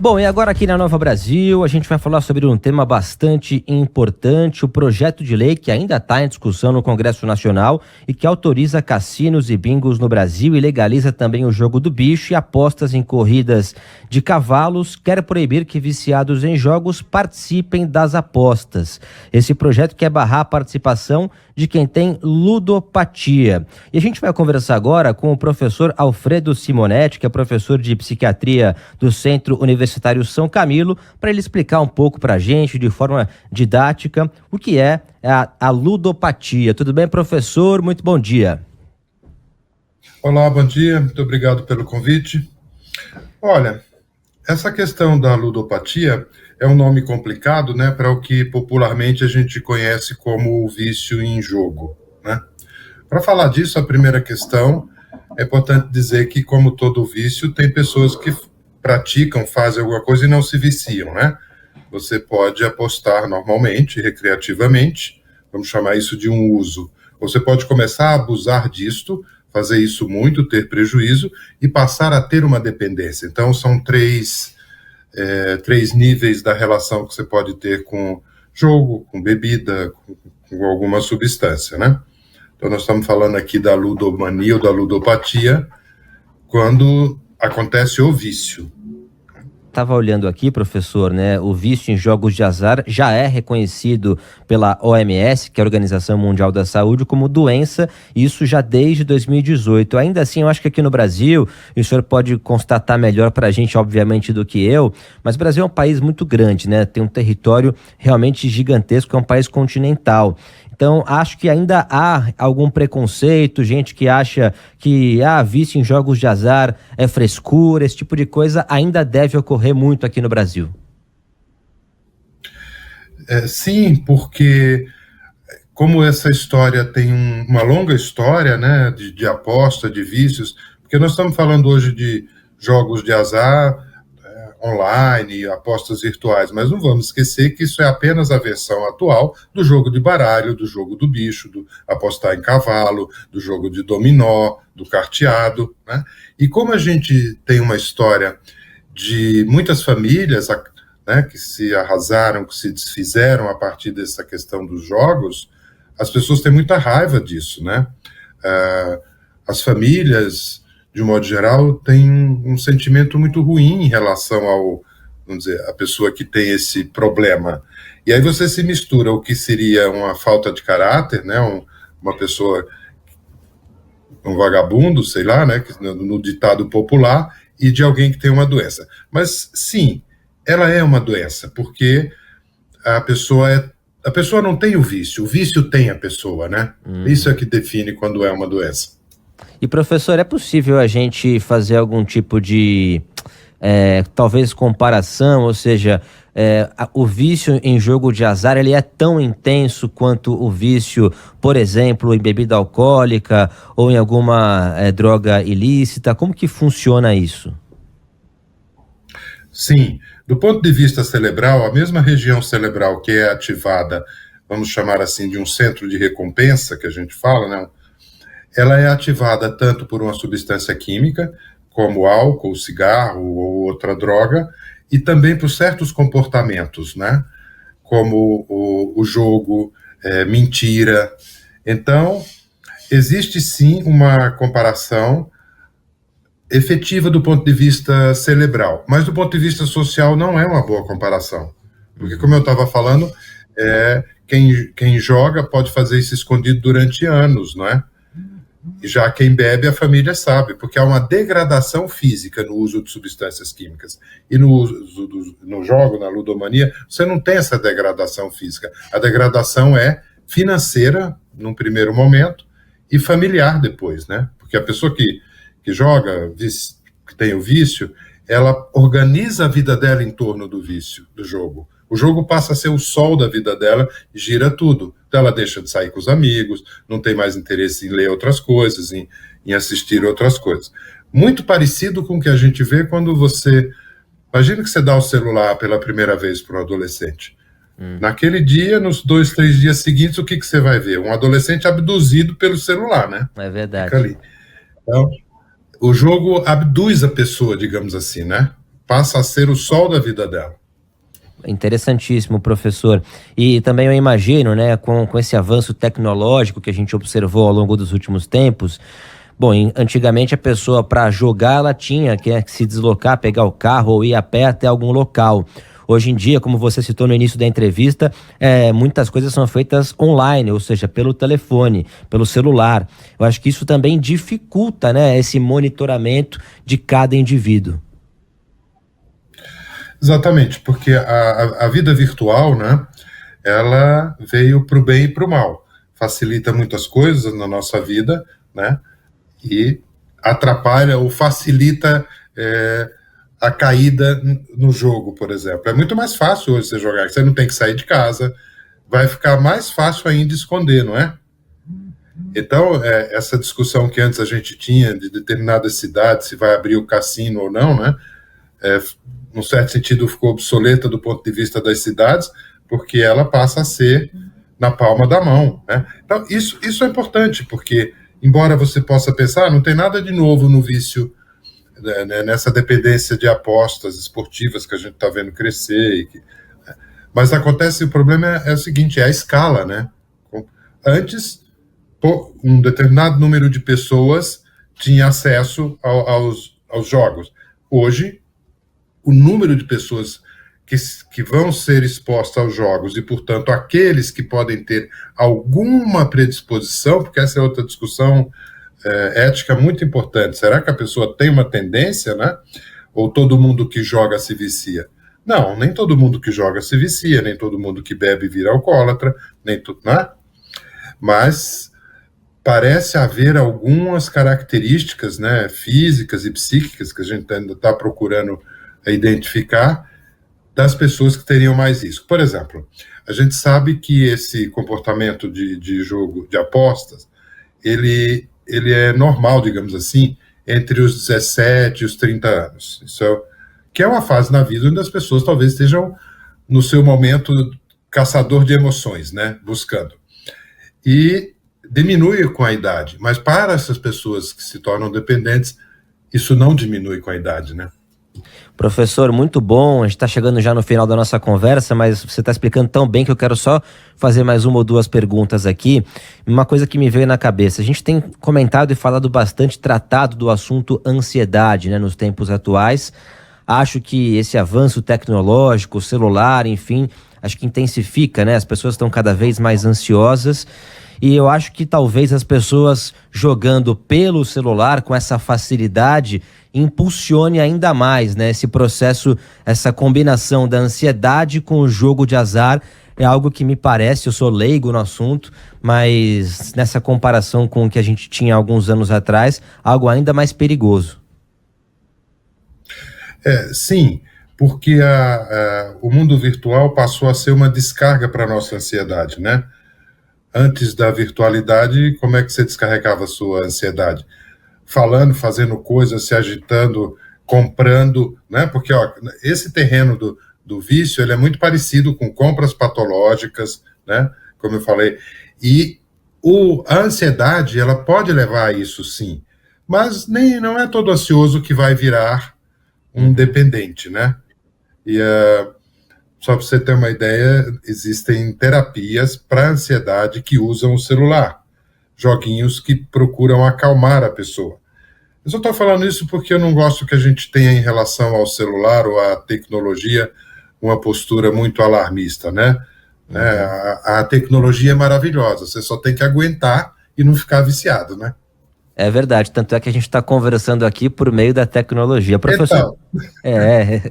Bom, e agora aqui na Nova Brasil, a gente vai falar sobre um tema bastante importante, o projeto de lei que ainda está em discussão no Congresso Nacional e que autoriza cassinos e bingos no Brasil e legaliza também o jogo do bicho e apostas em corridas de cavalos, quer proibir que viciados em jogos participem das apostas. Esse projeto quer barrar a participação de quem tem ludopatia. E a gente vai conversar agora com o professor Alfredo Simonetti, que é professor de psiquiatria do Centro Universitário São Camilo, para ele explicar um pouco para a gente, de forma didática, o que é a ludopatia. Tudo bem, professor? Muito bom dia. Olá, bom dia. Muito obrigado pelo convite. Olha, essa questão da ludopatia é um nome complicado, né, para o que popularmente a gente conhece como o vício em jogo, né? Para falar disso, a primeira questão é importante dizer que, como todo vício, tem pessoas que praticam, fazem alguma coisa e não se viciam, né? Você pode apostar normalmente, recreativamente, vamos chamar isso de um uso. Você pode começar a abusar disto, fazer isso muito, ter prejuízo e passar a ter uma dependência. Então, são três níveis da relação que você pode ter com jogo, com bebida, com alguma substância, né? Então, nós estamos falando aqui da ludomania ou da ludopatia, quando acontece o vício. Estava olhando aqui, professor, né? O vício em jogos de azar já é reconhecido pela OMS, que é a Organização Mundial da Saúde, como doença, isso já desde 2018. Ainda assim, eu acho que aqui no Brasil, e o senhor pode constatar melhor para a gente, obviamente, do que eu, mas o Brasil é um país muito grande, né? Tem um território realmente gigantesco, é um país continental. Então, acho que ainda há algum preconceito, gente que acha que vício em jogos de azar é frescura, esse tipo de coisa ainda deve ocorrer muito aqui no Brasil. Sim, porque como essa história tem uma longa história, né, de aposta, de vícios, porque nós estamos falando hoje de jogos de azar, online, apostas virtuais, mas não vamos esquecer que isso é apenas a versão atual do jogo de baralho, do jogo do bicho, do apostar em cavalo, do jogo de dominó, do carteado, né? E como a gente tem uma história de muitas famílias, né, que se arrasaram, que se desfizeram a partir dessa questão dos jogos, as pessoas têm muita raiva disso, né? As famílias, de um modo geral, tem um sentimento muito ruim em relação vamos dizer, a pessoa que tem esse problema. E aí você se mistura o que seria uma falta de caráter, né, uma pessoa, um vagabundo, sei lá, né, no ditado popular, e de alguém que tem uma doença. Mas, sim, ela é uma doença, porque a pessoa não tem o vício tem a pessoa, né? Isso é que define quando é uma doença. E, professor, é possível a gente fazer algum tipo de, talvez, comparação, ou seja, o vício em jogo de azar, ele é tão intenso quanto o vício, por exemplo, em bebida alcoólica ou em alguma droga ilícita? Como que funciona isso? Sim, do ponto de vista cerebral, a mesma região cerebral que é ativada, vamos chamar assim, de um centro de recompensa, que a gente fala, né? Ela é ativada tanto por uma substância química, como álcool, cigarro ou outra droga, e também por certos comportamentos, né? Como o jogo, mentira. Então, existe sim uma comparação efetiva do ponto de vista cerebral, mas do ponto de vista social não é uma boa comparação. Porque, como eu estava falando, quem joga pode fazer isso escondido durante anos, não é? E já quem bebe, a família sabe, porque há uma degradação física no uso de substâncias químicas. E no jogo, na ludomania, você não tem essa degradação física. A degradação é financeira, num primeiro momento, e familiar depois, né? Porque a pessoa que joga, que tem o vício, ela organiza a vida dela em torno do vício, do jogo. O jogo passa a ser o sol da vida dela e gira tudo. Então ela deixa de sair com os amigos, não tem mais interesse em ler outras coisas, em assistir outras coisas. Muito parecido com o que a gente vê quando você... Imagina que você dá o celular pela primeira vez para um adolescente. Naquele dia, nos 2, 3 dias seguintes, o que você vai ver? Um adolescente abduzido pelo celular, né? É verdade. Fica ali. Então, o jogo abduz a pessoa, digamos assim, né? passa a ser o sol da vida dela. Interessantíssimo, professor. E também eu imagino, né, com esse avanço tecnológico que a gente observou ao longo dos últimos tempos. Bom, antigamente a pessoa, para jogar, ela tinha que se deslocar, pegar o carro ou ir a pé até algum local. Hoje em dia, como você citou no início da entrevista, muitas coisas são feitas online, ou seja, pelo telefone, pelo celular. Eu acho que isso também dificulta, né, esse monitoramento de cada indivíduo. Exatamente, porque a vida virtual, né, ela veio para o bem e para o mal. Facilita muitas coisas na nossa vida, né, e atrapalha ou facilita a caída no jogo, por exemplo. É muito mais fácil hoje você jogar, você não tem que sair de casa, vai ficar mais fácil ainda esconder, não é? Então, essa discussão que antes a gente tinha de determinadas cidades, se vai abrir o cassino ou não, né, num certo sentido ficou obsoleta do ponto de vista das cidades, porque ela passa a ser na palma da mão, né? Então, isso é importante, porque, embora você possa pensar, não tem nada de novo no vício, né, nessa dependência de apostas esportivas que a gente está vendo crescer. Mas acontece, o problema é o seguinte, é a escala, né? Antes, um determinado número de pessoas tinha acesso aos jogos. Hoje, o número de pessoas que vão ser expostas aos jogos e, portanto, aqueles que podem ter alguma predisposição, porque essa é outra discussão ética muito importante. Será que a pessoa tem uma tendência, né? Ou todo mundo que joga se vicia? Não, nem todo mundo que joga se vicia, nem todo mundo que bebe vira alcoólatra, nem tudo, né? Mas parece haver algumas características, né, físicas e psíquicas que a gente ainda está procurando identificar das pessoas que teriam mais isso. Por exemplo, a gente sabe que esse comportamento de jogo, de apostas, ele é normal, digamos assim, entre os 17 e os 30 anos. Isso que é uma fase na vida onde as pessoas talvez estejam no seu momento caçador de emoções, né, buscando. E diminui com a idade, mas para essas pessoas que se tornam dependentes, isso não diminui com a idade, né? Professor, muito bom. A gente está chegando já no final da nossa conversa, mas você está explicando tão bem que eu quero só fazer mais uma ou duas perguntas aqui. Uma coisa que me veio na cabeça: a gente tem comentado e falado bastante, tratado do assunto ansiedade, né, nos tempos atuais. Acho que esse avanço tecnológico, celular, enfim, acho que intensifica, né? As pessoas estão cada vez mais ansiosas. E eu acho que talvez as pessoas jogando pelo celular com essa facilidade impulsione ainda mais, né? Esse processo, essa combinação da ansiedade com o jogo de azar é algo que me parece, eu sou leigo no assunto, mas nessa comparação com o que a gente tinha alguns anos atrás, algo ainda mais perigoso. Sim, porque o mundo virtual passou a ser uma descarga para a nossa ansiedade, né? Antes da virtualidade, como é que você descarregava a sua ansiedade? Falando, fazendo coisas, se agitando, comprando, né? Porque esse terreno do vício, ele é muito parecido com compras patológicas, né? Como eu falei. E a ansiedade, ela pode levar a isso, sim. Mas não é todo ansioso que vai virar um dependente, né? E só para você ter uma ideia, existem terapias para ansiedade que usam o celular, joguinhos que procuram acalmar a pessoa. Eu só estou falando isso porque eu não gosto que a gente tenha em relação ao celular ou à tecnologia uma postura muito alarmista, né? Uhum. A tecnologia é maravilhosa, você só tem que aguentar e não ficar viciado, né? É verdade, tanto é que a gente está conversando aqui por meio da tecnologia. Professor,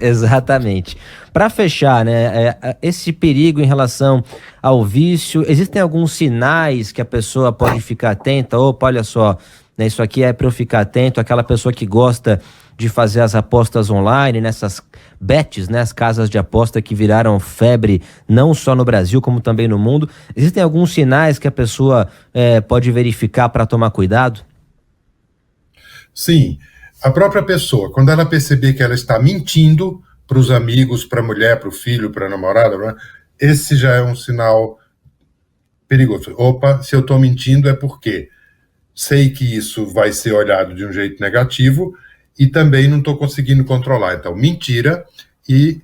exatamente. Para fechar, né, esse perigo em relação ao vício, existem alguns sinais que a pessoa pode ficar atenta? Opa, olha só, né, isso aqui é para eu ficar atento, aquela pessoa que gosta de fazer as apostas online, nessas bets, né, as casas de aposta que viraram febre não só no Brasil, como também no mundo. Existem alguns sinais que a pessoa pode verificar para tomar cuidado? Sim, a própria pessoa, quando ela perceber que ela está mentindo para os amigos, para a mulher, para o filho, para a namorada, né, esse já é um sinal perigoso. Opa, se eu estou mentindo é porque sei que isso vai ser olhado de um jeito negativo e também não estou conseguindo controlar. Então, mentira e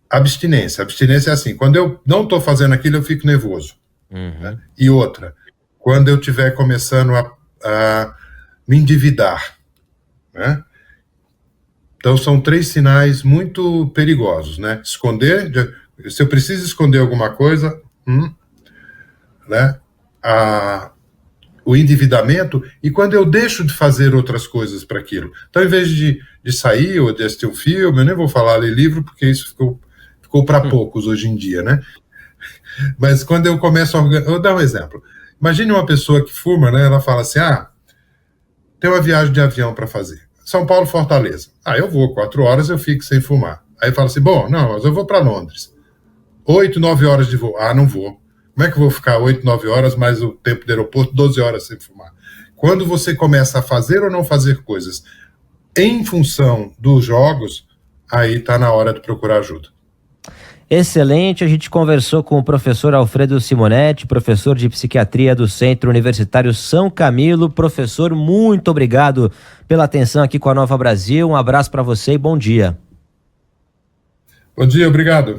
abstinência. Abstinência é assim, quando eu não estou fazendo aquilo, eu fico nervoso. Né? E outra, quando eu estiver começando a me endividar. Né? Então, são 3 sinais muito perigosos. Né? Esconder, se eu preciso esconder alguma coisa, né? O endividamento, e quando eu deixo de fazer outras coisas para aquilo. Então, em vez de sair ou de assistir um filme, eu nem vou falar ler livro, porque isso ficou para poucos hoje em dia, né? Mas quando eu começo a organizar... Vou dar um exemplo. Imagine uma pessoa que fuma, né? Ela fala assim, tem uma viagem de avião para fazer. São Paulo, Fortaleza. Eu vou, 4 horas eu fico sem fumar. Aí fala assim, bom, não, mas eu vou para Londres. 8, 9 horas de voo. Não vou. Como é que eu vou ficar 8, 9 horas, mais o tempo do aeroporto, 12 horas sem fumar? Quando você começa a fazer ou não fazer coisas em função dos jogos, aí está na hora de procurar ajuda. Excelente, a gente conversou com o professor Alfredo Simonetti, professor de psiquiatria do Centro Universitário São Camilo. Professor, muito obrigado pela atenção aqui com a Nova Brasil. Um abraço para você e bom dia. Bom dia, obrigado.